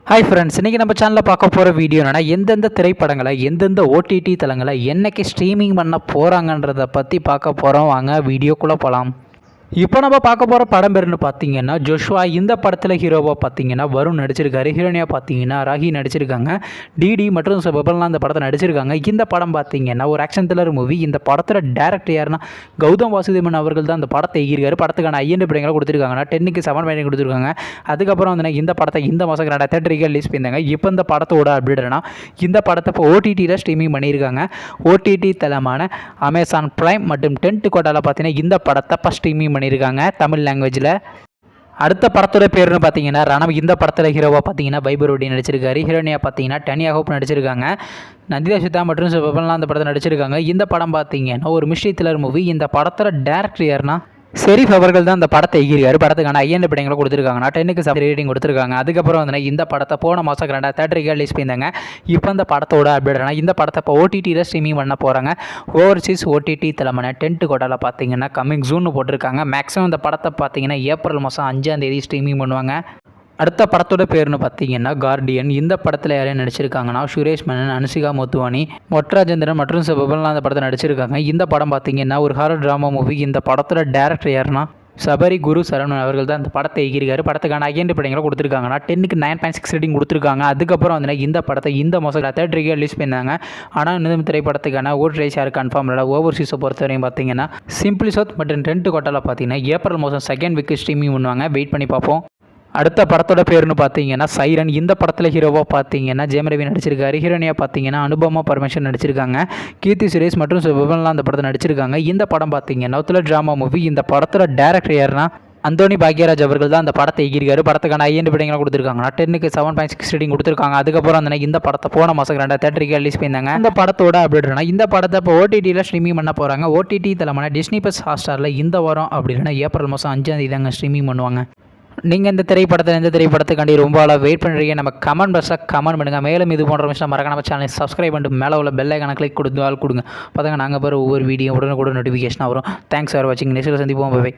Hi friends, இன்றைக்கி நம்ம சேனலில் பார்க்க போகிற வீடியோ என்னென்னா எந்தெந்த திரைப்படங்களை எந்தெந்த ஓடிடி தளங்களை என்னைக்கு ஸ்ட்ரீமிங் பண்ண போகிறாங்கன்றதை பற்றி பார்க்க போகிறோம். வாங்க வீடியோக்குள்ளே போகலாம். இப்போ நம்ம பார்க்க போகிற படம் பேருன்னு பார்த்தீங்கன்னா ஜோஷ்வா. இந்த படத்தில் ஹீரோவாக பார்த்தீங்கன்னா வருண் நடிச்சிருக்காரு. ஹீரோனியாக பார்த்தீங்கன்னா ராகி நடிச்சிருக்காங்க. டிடி மற்றும் பபன்லாம் இந்த படத்தை நடிச்சிருக்காங்க. இந்த படம் பார்த்தீங்கன்னா ஒரு ஆக்ஷன் த்ரில்லர் மூவி. இந்த படத்தில் டேரக்டர் யாருன்னா கௌதம் வாசுதேவன் அவர்கள் தான் இந்த படத்தை எகிரிக்காரு. படத்துக்கான IMDb கொடுத்துருக்காங்கன்னா 10க்கு 7 ரேட்டிங் கொடுத்துருக்காங்க. அதுக்கப்புறம் வந்து இந்த படத்தை இந்த மாதம் தேட்டருக்கு ரிலீஸ் பண்ணியிருந்தாங்க. இப்போ இந்த படத்தோட அப்டேட்னா இந்த படத்தை இப்போ OTTயில் ஸ்ட்ரீமிங் பண்ணியிருக்காங்க. OTT தளமான அமேசான் பிரைம் மற்றும் டென்ட் கோட்டாவில் பார்த்தீங்கன்னா இந்த படத்தை இப்போ ஸ்ட்ரீமிங் பண்ணியிருக்காங்க தமிழ் லாங்குவேஜில். அடுத்த படத்தோட பேருன்னு பார்த்தீங்கன்னா ரணம். இந்த படத்தில் ஹீரோவாக பார்த்தீங்கன்னா பைபரோடி நடிச்சிருக்காரு. ஹீரோனியாக பார்த்தீங்கன்னா டனியா ஹோப் நடிச்சிருக்காங்க. நந்திதா சித்தா மற்றும் சிவபன்லாம் அந்த படத்தை நடிச்சிருக்காங்க. இந்த படம் பார்த்தீங்கன்னா ஒரு மிஸ்ட்ரி த்ரில்லர் மூவி. இந்த படத்தோட டேரக்டர் யாருன்னா ஷெரீஃப் அவர்கள் தான் இந்த படத்தை எகிரிக்காரு. படத்துக்கான IMDb கொடுத்துருக்காங்கன்னா 10க்கு 7 ரேட்டிங் கொடுத்துருக்காங்க. அதுக்கப்புறம் வந்து இந்த படத்தை போன மாதம் தேட்டருக்கு ரிலீஸ் பண்ணியிருந்தாங்க. இப்போ இந்த படத்தோட அப்டேட்னா இந்த படத்தை இப்போ OTTயில் ஸ்ட்ரீமிங் பண்ண போகிறாங்க. ஓவர்சீஸ் OTT தளமான டென்ட் கோட்டாவில் பார்த்தீங்கன்னா கம்மிங் ஜூன் போட்டிருக்காங்க. மேக்ஸிமம் இந்த படத்தை பார்த்தீங்கன்னா ஏப்ரல் மாதம் 5ஆம் தேதி ஸ்ட்ரீமிங் பண்ணுவாங்க. அடுத்த படத்தோட பேர்னு பார்த்தீங்கன்னா கார்டியன். இந்த படத்தில் யாரையும் நடிச்சிருக்காங்கன்னா சுரேஷ் மேனன், அனுசிகா மோத்துவானி, மொட்ராஜேந்திரன் மற்றும் சிவபன்லாம் அந்த படத்தை நடிச்சிருக்காங்க. இந்த படம் பார்த்தீங்கன்னா ஒரு ஹாரர் ட்ராமா மூவி. இந்த படத்தோட டேரக்டர் யாருன்னா சபரி குரு சரவணன் அவர்கள் தான் இந்த படத்தை எகிரிக்காரு. படத்துக்கான IMDb கொடுத்துருக்காங்கன்னா 10க்கு 9.6 ரேட்டிங் கொடுத்துருக்காங்க. அதுக்கப்புறம் வந்து இந்த படத்தை இந்த மாதம் தேட்டருக்கு ரிலீஸ் பண்ணாங்க. ஆனால் இந்த திரைப்படத்துக்கான ஓட் யார் கன்ஃபார்ம் இல்லை. ஓவர்சீஸை பொறுத்தவரையும் பார்த்தீங்கன்னா சிம்பிளி சவுத் மற்றும் டென்ட் கோட்டாவில் பார்த்தீங்கன்னா ஏப்ரல் மாதம் 2nd வீக் ஸ்ட்ரீமிங் பண்ணுவாங்க. வெயிட் பண்ணி பார்ப்போம். அடுத்த படத்தோட பேருன்னு பார்த்தீங்கன்னா சைரன். இந்த படத்தில் ஹீரோவாக பார்த்தீங்கன்னா ஜெயம் ரவி நடிச்சிருக்காரு. ஹீரோனியாக பார்த்தீங்கன்னா அனுபமா பரமேஸ்வரன் நடிச்சிருக்காங்க. கீர்த்தி சுரேஷ் மற்றும் சிவபன்லாம் அந்த படத்தை நடிச்சிருக்காங்க. இந்த படம் பார்த்தீங்கன்னா த்ரில்லர் ட்ராமா மூவி. இந்த படத்தோட டேரக்டர் யாருன்னா அந்தோனி பாக்யராஜ் அவர்கள் தான் அந்த படத்தை எகிரிக்காரு. படத்துக்கான IMDb கொடுத்துருக்காங்கன்னா 10க்கு 7.6 ரேட்டிங் கொடுத்துருக்காங்க. அதுக்கப்புறம் வந்து இந்த படத்தை போன மாதம் தேட்டருக்கு ரிலீஸ் பண்ணியிருந்தாங்க. இந்த படத்தோட அப்டேட்னா இந்த படத்தை இப்போ OTTயில் ஸ்ட்ரீமிங் பண்ண போகிறாங்க. OTT தளமான டிஸ்னி + ஹாட்ஸ்டாரில் இந்த வாரம் அப்படி இல்லைன்னா ஏப்ரல் மாதம் 5ஆம் தேதி தாங்க ஸ்ட்ரீமிங் பண்ணுவாங்க. நீங்கள் இந்த திரைப்படத்துக்காண்டி ரொம்ப ஆளாக வெயிட் பண்ணுறீங்க. நம்ம கமெண்ட் பாக்ஸில் கமெண்ட் பண்ணுங்கள். மேலும் இது போன்ற விஷயம் மறக்காம நம்ம சேனலை சப்ஸ்கிரைப் பண்ணிட்டு மேலே உள்ள பெல் ஐகானை கிளிக் கொடுத்து கொடுங்க. பார்த்தாங்க நாங்கள் ஒவ்வொரு வீடியோ உடனுக்குடன் நோட்டிஃபிகேஷனாக வரும். தேங்க்ஸ் ஃபார் வாட்சிங். நெக்ஸ்ட் சந்திப்போம். பை.